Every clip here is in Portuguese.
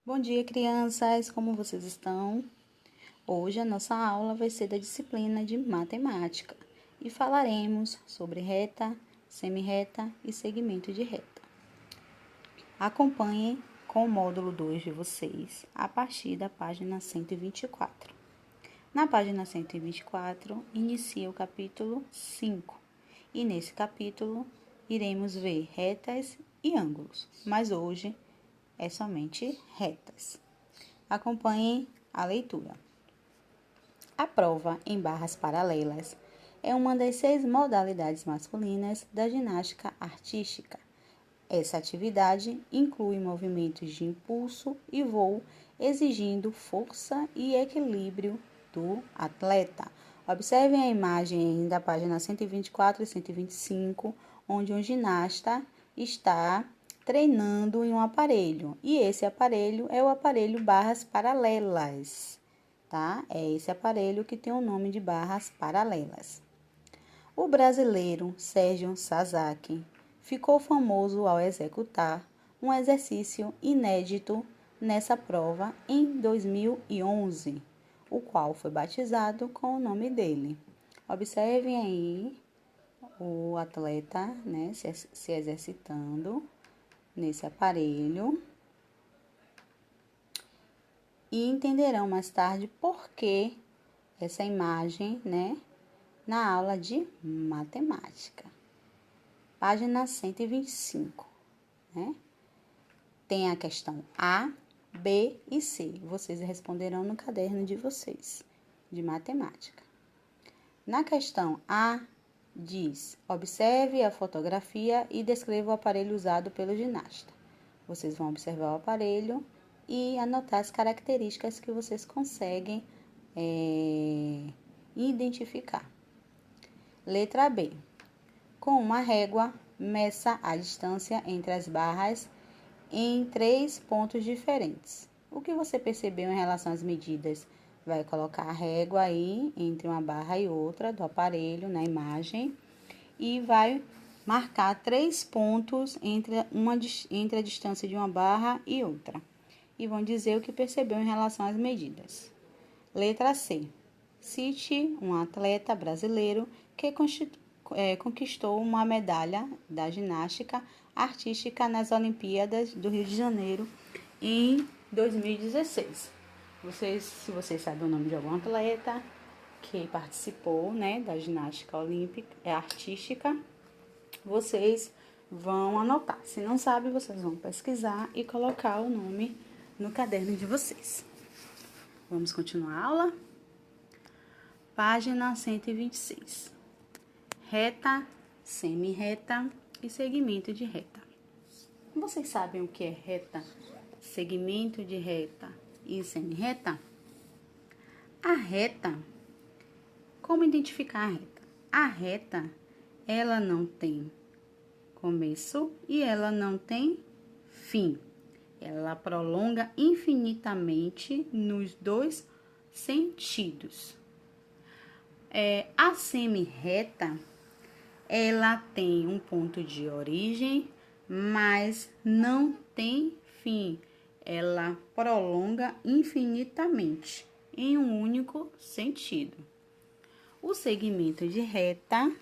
Bom dia, crianças! Como vocês estão? Hoje a nossa aula vai ser da disciplina de matemática e falaremos sobre reta, semirreta e segmento de reta. Acompanhem com o módulo 2 de vocês a partir da página 124. Na página 124, inicia o capítulo 5 e nesse capítulo iremos ver retas e ângulos, mas hoje é somente retas. Acompanhem a leitura. A prova em barras paralelas é uma das 6 modalidades masculinas da ginástica artística. Essa atividade inclui movimentos de impulso e voo, exigindo força e equilíbrio do atleta. Observem a imagem da página 124 e 125, onde um ginasta está treinando em um aparelho. E esse aparelho é o aparelho barras paralelas, tá? É esse aparelho que tem o nome de barras paralelas. O brasileiro Sérgio Sasaki ficou famoso ao executar um exercício inédito nessa prova em 2011, o qual foi batizado com o nome dele. Observem aí o atleta, né, se exercitando nesse aparelho e entenderão mais tarde por que essa imagem, né, na aula de matemática. Página 125, né? Tem a questão A, B e C. Vocês responderão no caderno de vocês, de matemática. Na questão A, diz: observe a fotografia e descreva o aparelho usado pelo ginasta. Vocês vão observar o aparelho e anotar as características que vocês conseguem identificar. Letra B. Com uma régua, meça a distância entre as barras em 3 pontos diferentes. O que você percebeu em relação às medidas? Vai colocar a régua aí entre uma barra e outra do aparelho na imagem e vai marcar 3 pontos entre a distância de uma barra e outra. E vão dizer o que percebeu em relação às medidas. Letra C. Cite um atleta brasileiro que conquistou uma medalha da ginástica artística nas Olimpíadas do Rio de Janeiro em 2016. Se vocês sabem o nome de algum atleta que participou, né, da ginástica olímpica, artística, vocês vão anotar. Se não sabe, vocês vão pesquisar e colocar o nome no caderno de vocês. Vamos continuar a aula? Página 126. Reta, semirreta e segmento de reta. Vocês sabem o que é reta, segmento de reta e semirreta? A reta, como identificar a reta? A reta, ela não tem começo e ela não tem fim. Ela prolonga infinitamente nos 2 sentidos. A semirreta, ela tem um ponto de origem, mas não tem fim. Ela prolonga infinitamente em um único sentido. O segmento de reta,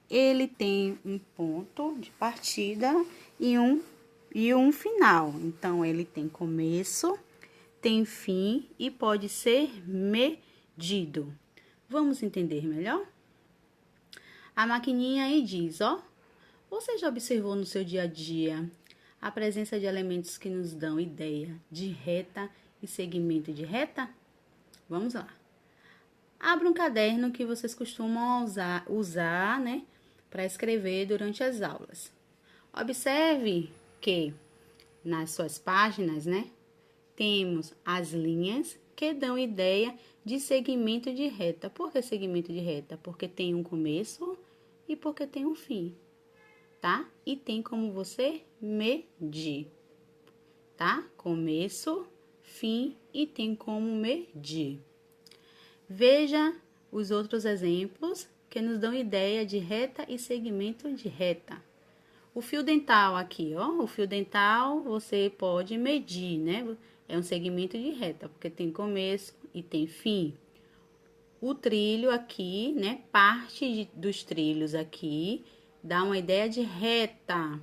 ele tem um ponto de partida e um final. Então, ele tem começo, tem fim e pode ser medido. Vamos entender melhor? A maquininha aí diz, ó, você já observou no seu dia a dia a presença de elementos que nos dão ideia de reta e segmento de reta? Vamos lá. Abra um caderno que vocês costumam usar, né, para escrever durante as aulas. Observe que nas suas páginas, né, temos as linhas que dão ideia de segmento de reta. Por que segmento de reta? Porque tem um começo e porque tem um fim, tá? E tem como você medir, tá? Começo, fim e tem como medir. Veja os outros exemplos que nos dão ideia de reta e segmento de reta. O fio dental aqui, ó, o fio dental você pode medir, né? É um segmento de reta, porque tem começo e tem fim. O trilho aqui, né, dos trilhos aqui, dá uma ideia de reta,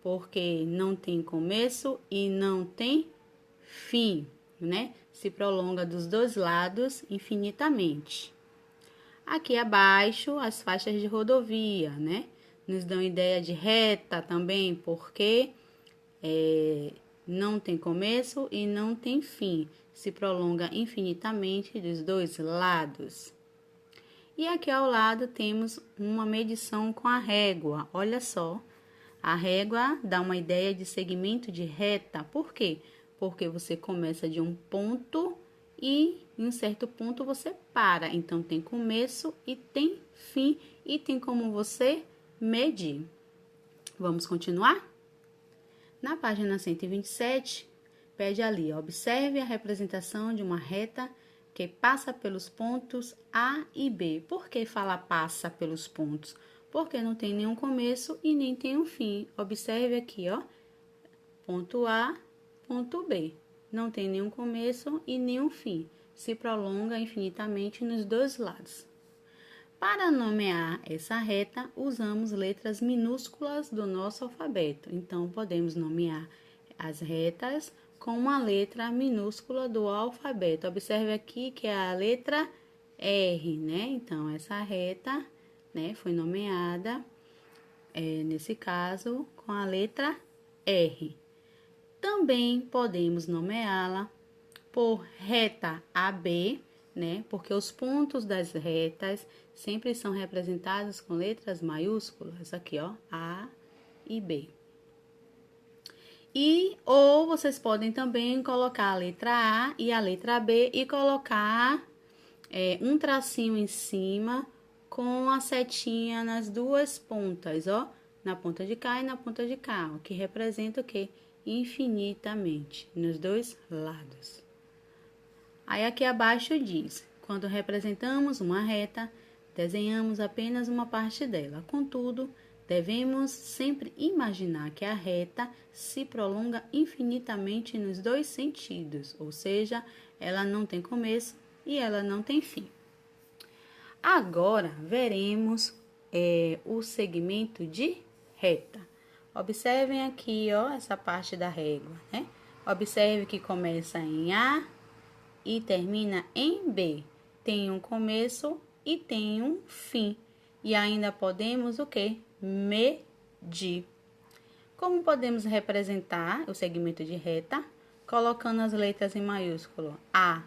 porque não tem começo e não tem fim, né? Se prolonga dos dois lados infinitamente. Aqui abaixo, as faixas de rodovia, né? Nos dão ideia de reta também, porque não tem começo e não tem fim. Se prolonga infinitamente dos dois lados. E aqui ao lado temos uma medição com a régua. Olha só, a régua dá uma ideia de segmento de reta. Por quê? Porque você começa de um ponto e em um certo ponto você para. Então, tem começo e tem fim e tem como você medir. Vamos continuar? Na página 127, pede ali, observe a representação de uma reta que passa pelos pontos A e B. Por que fala passa pelos pontos? Porque não tem nenhum começo e nem tem um fim. Observe aqui, ó, ponto A, ponto B. Não tem nenhum começo e nenhum fim. Se prolonga infinitamente nos dois lados. Para nomear essa reta, usamos letras minúsculas do nosso alfabeto. Então, podemos nomear as retas com uma letra minúscula do alfabeto. Observe aqui que é a letra R, né? Então, essa reta, né, foi nomeada, nesse caso, com a letra R. Também podemos nomeá-la por reta AB, né? Porque os pontos das retas sempre são representados com letras maiúsculas, aqui, ó, A e B. Ou vocês podem também colocar a letra A e a letra B e colocar um tracinho em cima com a setinha nas duas pontas, ó, na ponta de cá e na ponta de cá, o que representa o quê? Infinitamente, nos dois lados. Aí aqui abaixo diz, quando representamos uma reta, desenhamos apenas uma parte dela. Contudo, devemos sempre imaginar que a reta se prolonga infinitamente nos dois sentidos, ou seja, ela não tem começo e ela não tem fim. Agora, veremos o segmento de reta. Observem aqui, ó, essa parte da régua, né? Observe que começa em A e termina em B. Tem um começo e tem um fim. E ainda podemos o quê? Medir. Como podemos representar o segmento de reta? Colocando as letras em maiúsculo A,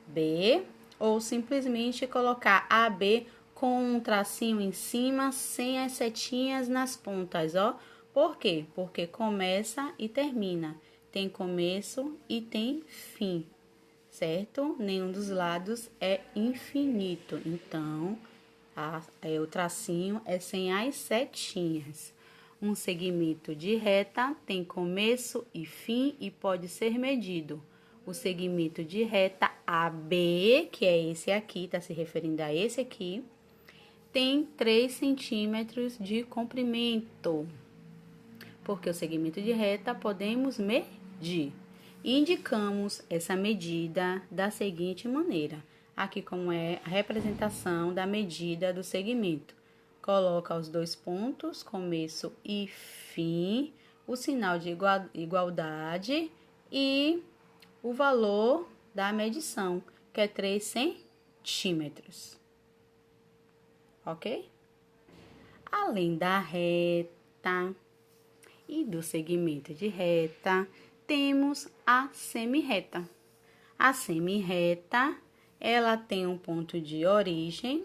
B, ou simplesmente colocar AB com um tracinho em cima, sem as setinhas nas pontas, ó. Por quê? Porque começa e termina. Tem começo e tem fim, certo? Nenhum dos lados é infinito. Então, o tracinho é sem as setinhas. Um segmento de reta tem começo e fim e pode ser medido. O segmento de reta AB, que é esse aqui, está se referindo a esse aqui, tem 3 centímetros de comprimento. Porque o segmento de reta podemos medir. E indicamos essa medida da seguinte maneira. Aqui como é a representação da medida do segmento. Coloca os dois pontos, começo e fim, o sinal de igualdade e o valor da medição, que é 3 centímetros. Ok? Além da reta e do segmento de reta, temos a semirreta. A semirreta, ela tem um ponto de origem,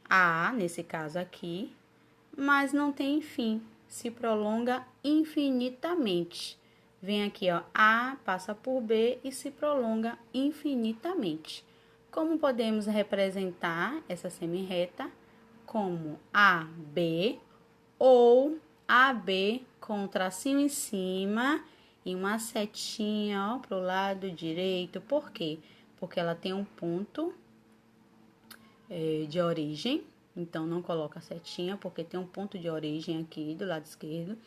A, nesse caso aqui, mas não tem fim, se prolonga infinitamente. Vem aqui, ó, A, passa por B e se prolonga infinitamente. Como podemos representar essa semirreta? Como AB ou AB com um tracinho em cima e uma setinha, ó, pro lado direito. Por quê? Porque ela tem um ponto de origem, então não coloca setinha, porque tem um ponto de origem aqui do lado esquerdo,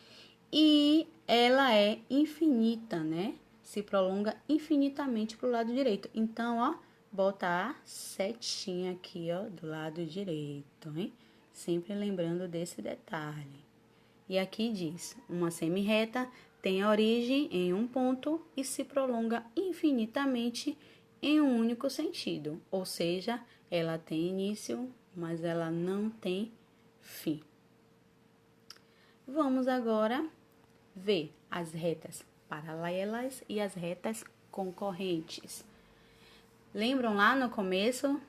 e ela é infinita, né? se prolonga infinitamente para o lado direito. Então, ó, bota a setinha aqui, ó, do lado direito, hein? Sempre lembrando desse detalhe. E aqui diz, uma semirreta tem origem em um ponto e se prolonga infinitamente em um único sentido. Ou seja, ela tem início, mas ela não tem fim. Vamos agora ver as retas paralelas e as retas concorrentes. Lembram lá no começo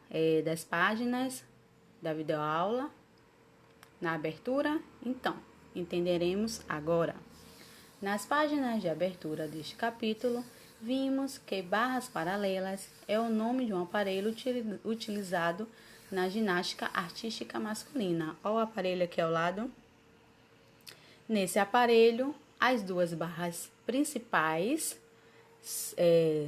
das páginas da videoaula, na abertura? Então, entenderemos agora. Nas páginas de abertura deste capítulo, vimos que barras paralelas é o nome de um aparelho utilizado na ginástica artística masculina. Olha o aparelho aqui ao lado. Nesse aparelho, as duas barras principais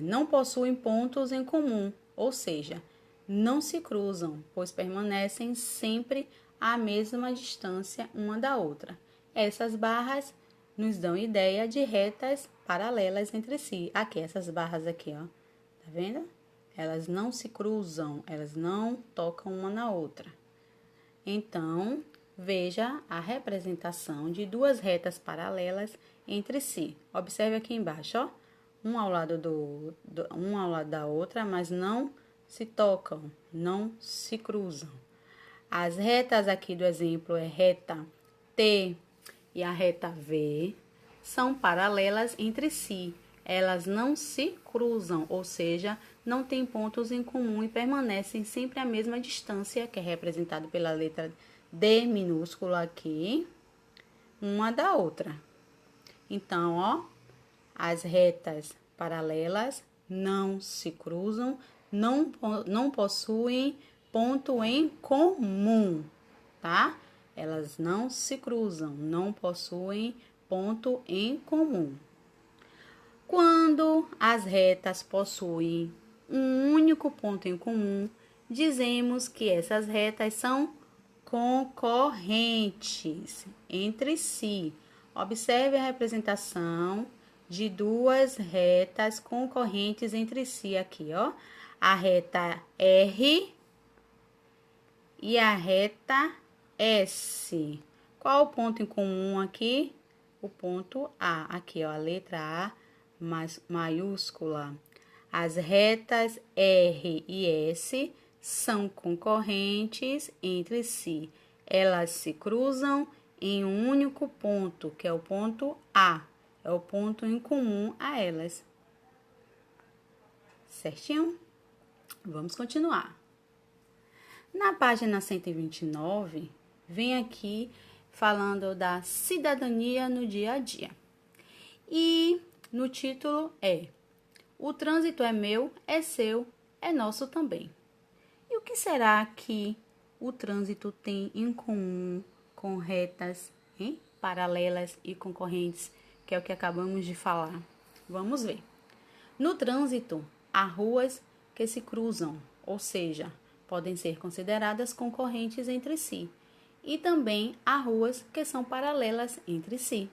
não possuem pontos em comum, ou seja, não se cruzam, pois permanecem sempre à mesma distância uma da outra. Essas barras nos dão ideia de retas paralelas entre si. Aqui, essas barras aqui, ó, tá vendo? Elas não se cruzam, elas não tocam uma na outra. Então, veja a representação de duas retas paralelas entre si. Observe aqui embaixo, ó, um ao lado da outra, mas não se tocam, não se cruzam. As retas aqui do exemplo é reta T e a reta V, são paralelas entre si. Elas não se cruzam, ou seja, não têm pontos em comum e permanecem sempre à mesma distância, que é representado pela letra D minúscula aqui, uma da outra. Então, ó, as retas paralelas não se cruzam, não possuem ponto em comum, tá? Elas não se cruzam, não possuem ponto em comum. Quando as retas possuem um único ponto em comum, dizemos que essas retas são concorrentes entre si. Observe a representação de duas retas concorrentes entre si aqui, ó. A reta R e a reta S. Qual o ponto em comum aqui? O ponto A. Aqui, ó, a letra A maiúscula. As retas R e S são concorrentes entre si. Elas se cruzam em um único ponto, que é o ponto A. É o ponto em comum a elas. Certinho? Vamos continuar. Na página 129, vem aqui falando da cidadania no dia a dia. E no título é: o trânsito é meu, é seu, é nosso também. E o que será que o trânsito tem em comum com retas paralelas e concorrentes, que é o que acabamos de falar? Vamos ver. No trânsito, há ruas que se cruzam, ou seja, podem ser consideradas concorrentes entre si. E também há ruas que são paralelas entre si.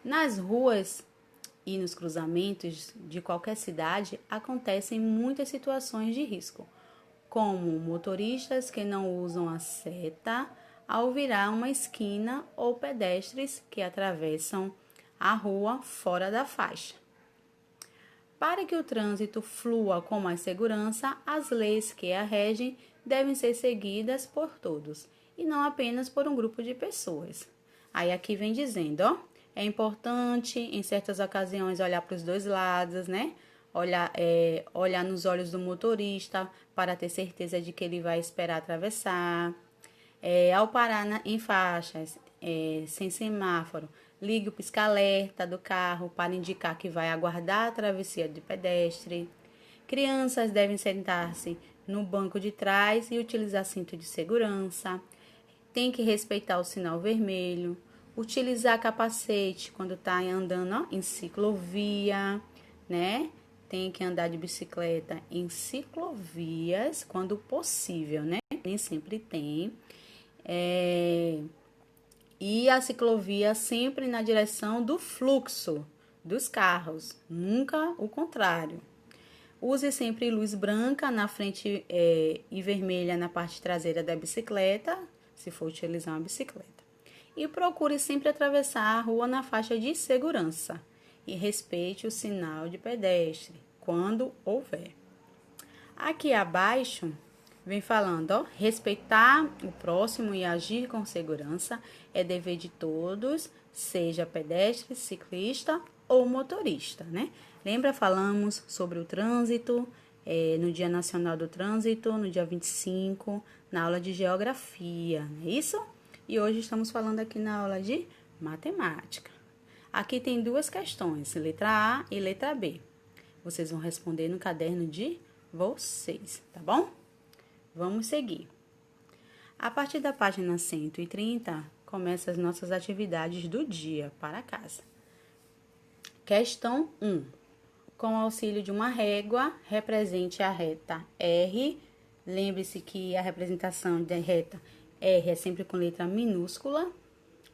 Nas ruas e nos cruzamentos de qualquer cidade acontecem muitas situações de risco, como motoristas que não usam a seta ao virar uma esquina ou pedestres que atravessam a rua fora da faixa. Para que o trânsito flua com mais segurança, as leis que a regem devem ser seguidas por todos, e não apenas por um grupo de pessoas. Aí aqui vem dizendo, ó, é importante em certas ocasiões olhar para os dois lados, né? Olhar nos olhos do motorista para ter certeza de que ele vai esperar atravessar. Ao parar em faixas, sem semáforo, ligue o pisca-alerta do carro para indicar que vai aguardar a travessia de pedestre. Crianças devem sentar-se no banco de trás e utilizar cinto de segurança. Tem que respeitar o sinal vermelho. Utilizar capacete quando está andando em ciclovia, né? Tem que andar de bicicleta em ciclovias quando possível, né? Nem sempre tem. E a ciclovia sempre na direção do fluxo, dos carros, nunca o contrário. Use sempre luz branca na frente e vermelha na parte traseira da bicicleta, se for utilizar uma bicicleta. E procure sempre atravessar a rua na faixa de segurança e respeite o sinal de pedestre, quando houver. Aqui abaixo, vem falando, ó, respeitar o próximo e agir com segurança é dever de todos, seja pedestre, ciclista ou motorista, né? Lembra, falamos sobre o trânsito no Dia Nacional do Trânsito, no dia 25, na aula de Geografia, não é isso? E hoje estamos falando aqui na aula de Matemática. Aqui tem duas questões, letra A e letra B. Vocês vão responder no caderno de vocês, tá bom? Vamos seguir. A partir da página 130, começam as nossas atividades do dia para casa. Questão 1. Com o auxílio de uma régua, represente a reta R. Lembre-se que a representação da reta R é sempre com letra minúscula.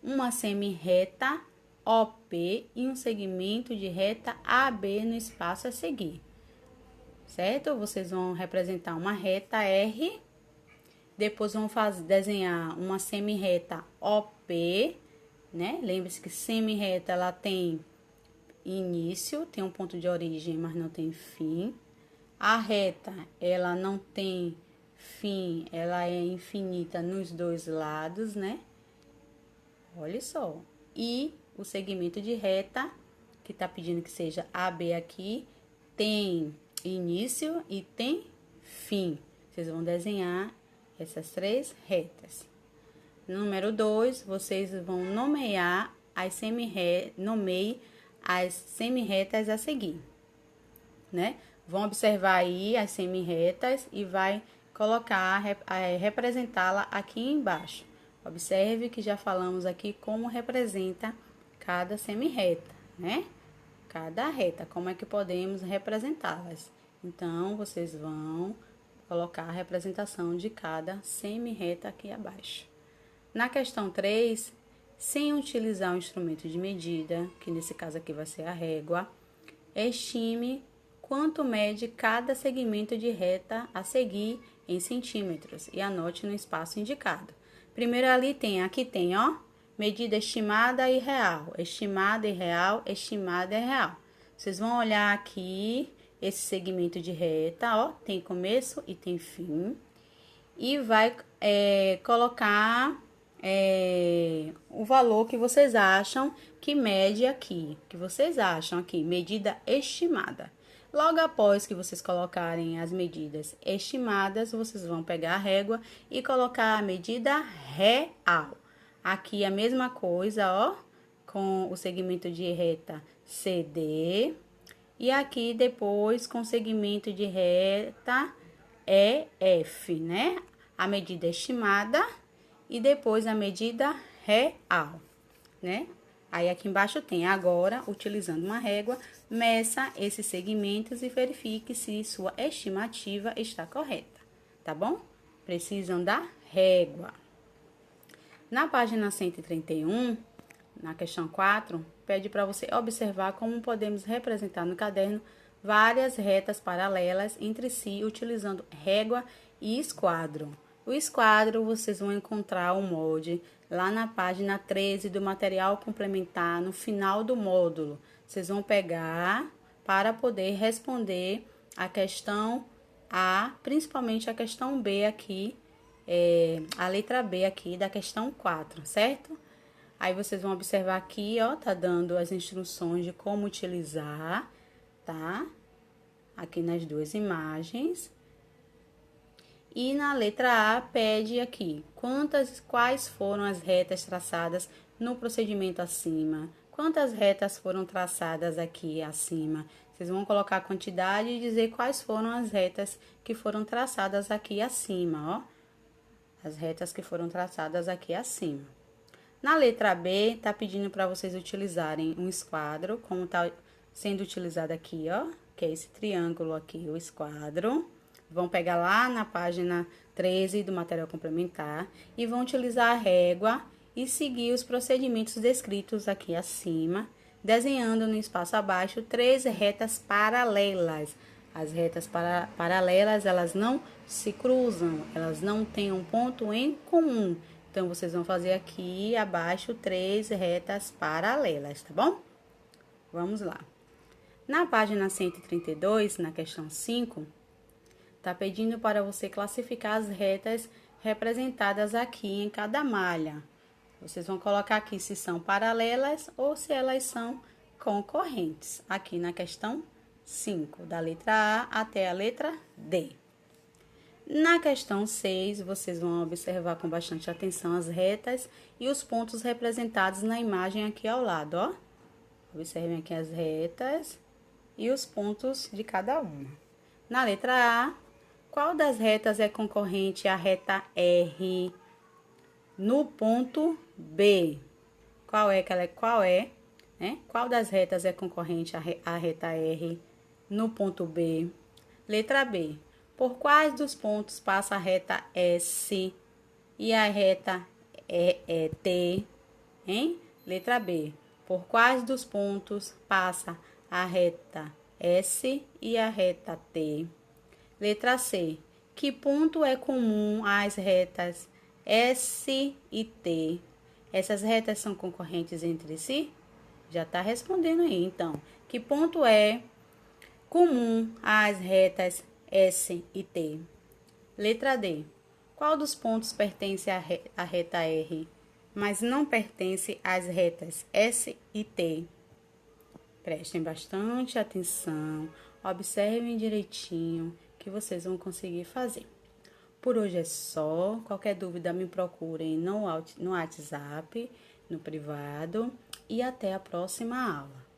Uma semi-reta OP e um segmento de reta AB no espaço a seguir. Certo? Vocês vão representar uma reta R, depois vão desenhar uma semi-reta OP, né? Lembre-se que semi-reta ela tem início, tem um ponto de origem, mas não tem fim. A reta, ela não tem fim, ela é infinita nos dois lados, né? Olha só. E o segmento de reta, que tá pedindo que seja AB aqui, tem início e tem fim. Vocês vão desenhar essas três retas. Número 2, vocês vão nomear as semi-retas a seguir, né? Vão observar aí as semi-retas e vai colocar, representá-la aqui embaixo. Observe que já falamos aqui como representa cada semi-reta, né? Cada reta, como é que podemos representá-las. Então, vocês vão colocar a representação de cada semi-reta aqui abaixo. Na questão 3, sem utilizar o instrumento de medida, que nesse caso aqui vai ser a régua, estime quanto mede cada segmento de reta a seguir em centímetros e anote no espaço indicado. Primeiro aqui tem, ó, medida estimada e real, estimada e real, estimada e real. Vocês vão olhar aqui esse segmento de reta, ó, tem começo e tem fim. E vai colocar o valor que vocês acham que mede aqui, medida estimada. Logo após que vocês colocarem as medidas estimadas, vocês vão pegar a régua e colocar a medida real. Aqui a mesma coisa, ó, com o segmento de reta CD. E aqui depois com o segmento de reta EF, né? A medida estimada e depois a medida real, né? Aí aqui embaixo tem agora, utilizando uma régua, meça esses segmentos e verifique se sua estimativa está correta, tá bom? Precisam da régua. Na página 131, na questão 4, pede para você observar como podemos representar no caderno várias retas paralelas entre si, utilizando régua e esquadro. O esquadro, vocês vão encontrar o molde lá na página 13 do material complementar, no final do módulo. Vocês vão pegar para poder responder a questão A, principalmente a questão B aqui, a letra B aqui da questão 4, certo? Aí vocês vão observar aqui, ó, tá dando as instruções de como utilizar, tá? Aqui nas duas imagens. E na letra A pede aqui, quais foram as retas traçadas no procedimento acima? Quantas retas foram traçadas aqui acima? Vocês vão colocar a quantidade e dizer quais foram as retas que foram traçadas aqui acima, ó. As retas que foram traçadas aqui acima. Na letra B, tá pedindo para vocês utilizarem um esquadro, como tá sendo utilizado aqui, ó, que é esse triângulo aqui, o esquadro. Vão pegar lá na página 13 do material complementar e vão utilizar a régua e seguir os procedimentos descritos aqui acima, desenhando no espaço abaixo 3 retas paralelas. As retas paralelas, elas não se cruzam, elas não têm um ponto em comum. Então, vocês vão fazer aqui abaixo 3 retas paralelas, tá bom? Vamos lá. Na página 132, na questão 5, tá pedindo para você classificar as retas representadas aqui em cada malha. Vocês vão colocar aqui se são paralelas ou se elas são concorrentes. Aqui na questão 5, da letra A até a letra D. Na questão 6, vocês vão observar com bastante atenção as retas e os pontos representados na imagem aqui ao lado, ó. Observem aqui as retas e os pontos de cada uma. Na letra A, qual das retas é concorrente à reta R no ponto B? Qual das retas é concorrente à reta R no ponto B? Letra B. Por quais dos pontos passa a reta S e a reta T? Hein? Letra B. Por quais dos pontos passa a reta S e a reta T? Letra C. Que ponto é comum às retas S e T? Essas retas são concorrentes entre si? Já está respondendo aí, então. Que ponto é comum às retas S e T? Letra D. Qual dos pontos pertence à reta R, mas não pertence às retas S e T? Prestem bastante atenção, observem direitinho que vocês vão conseguir fazer. Por hoje é só. Qualquer dúvida me procurem no WhatsApp, no privado, e até a próxima aula.